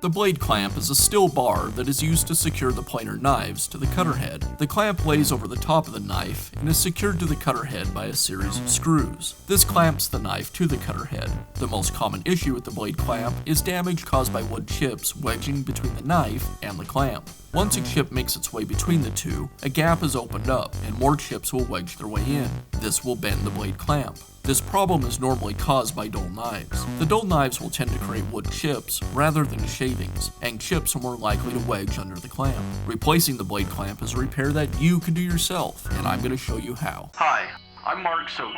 The blade clamp is a steel bar that is used to secure the planer knives to the cutter head. The clamp lays over the top of the knife and is secured to the cutter head by a series of screws. This clamps the knife to the cutter head. The most common issue with the blade clamp is damage caused by wood chips wedging between the knife and the clamp. Once a chip makes its way between the two, a gap is opened up and more chips will wedge their way in. This will bend the blade clamp. This problem is normally caused by dull knives. The dull knives will tend to create wood chips rather than shavings, and chips are more likely to wedge under the clamp. Replacing the blade clamp is a repair that you can do yourself, and I'm going to show you how. Hi, I'm Mark Soja.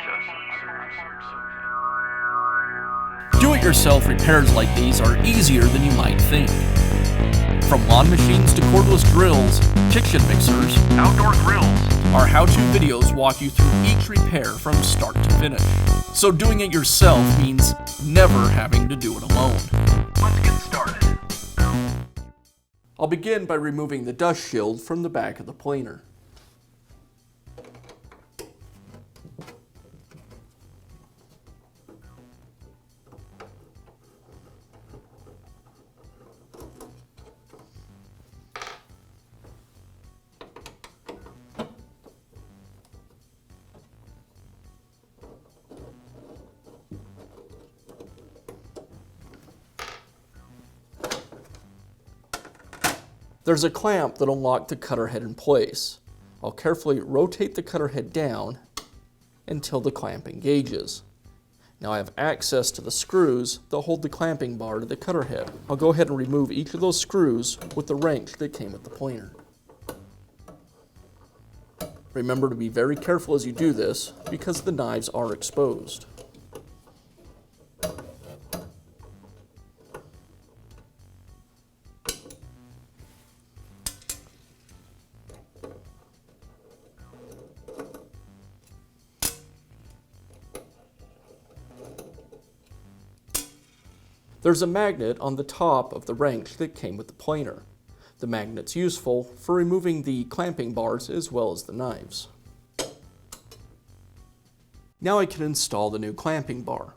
Do-it-yourself repairs like these are easier than you might think. From lawn machines to cordless drills, kitchen mixers, Outdoor grills. our how-to videos walk you through each repair from start to finish. So doing it yourself means never having to do it alone. Let's get started. I'll begin by removing the dust shield from the back of the planer. There's a clamp that'll lock the cutter head in place. I'll carefully rotate the cutter head down until the clamp engages. Now I have access to the screws that hold the clamping bar to the cutter head. I'll go ahead and remove each of those screws with the wrench that came with the planer. Remember to be very careful as you do this because the knives are exposed. There's a magnet on the top of the wrench that came with the planer. The magnet's useful for removing the clamping bars as well as the knives. Now I can install the new clamping bar.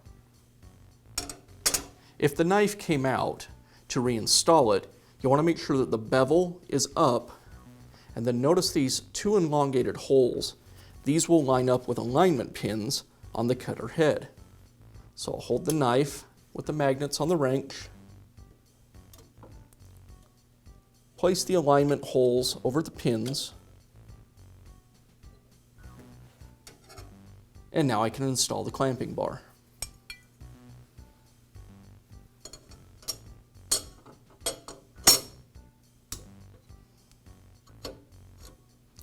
If the knife came out, to reinstall it, you want to make sure that the bevel is up, and then notice these two elongated holes. These will line up with alignment pins on the cutter head. So I'll hold the knife with the magnets on the wrench, place the alignment holes over the pins, and now I can install the clamping bar.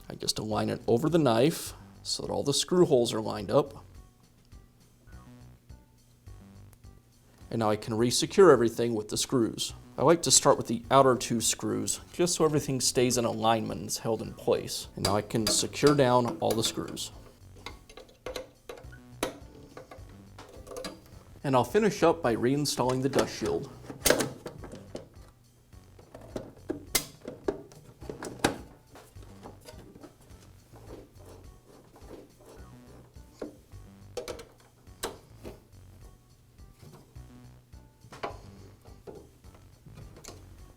I just align it over the knife so that all the screw holes are lined up. And now I can re-secure everything with the screws. I like to start with the outer two screws, just so everything stays in alignment and is held in place. And now I can secure down all the screws. And I'll finish up by reinstalling the dust shield.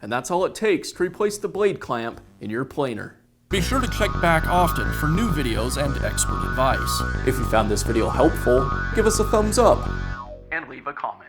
And that's all it takes to replace the blade clamp in your planer. Be sure to check back often for new videos and expert advice. If you found this video helpful, give us a thumbs up And leave a comment.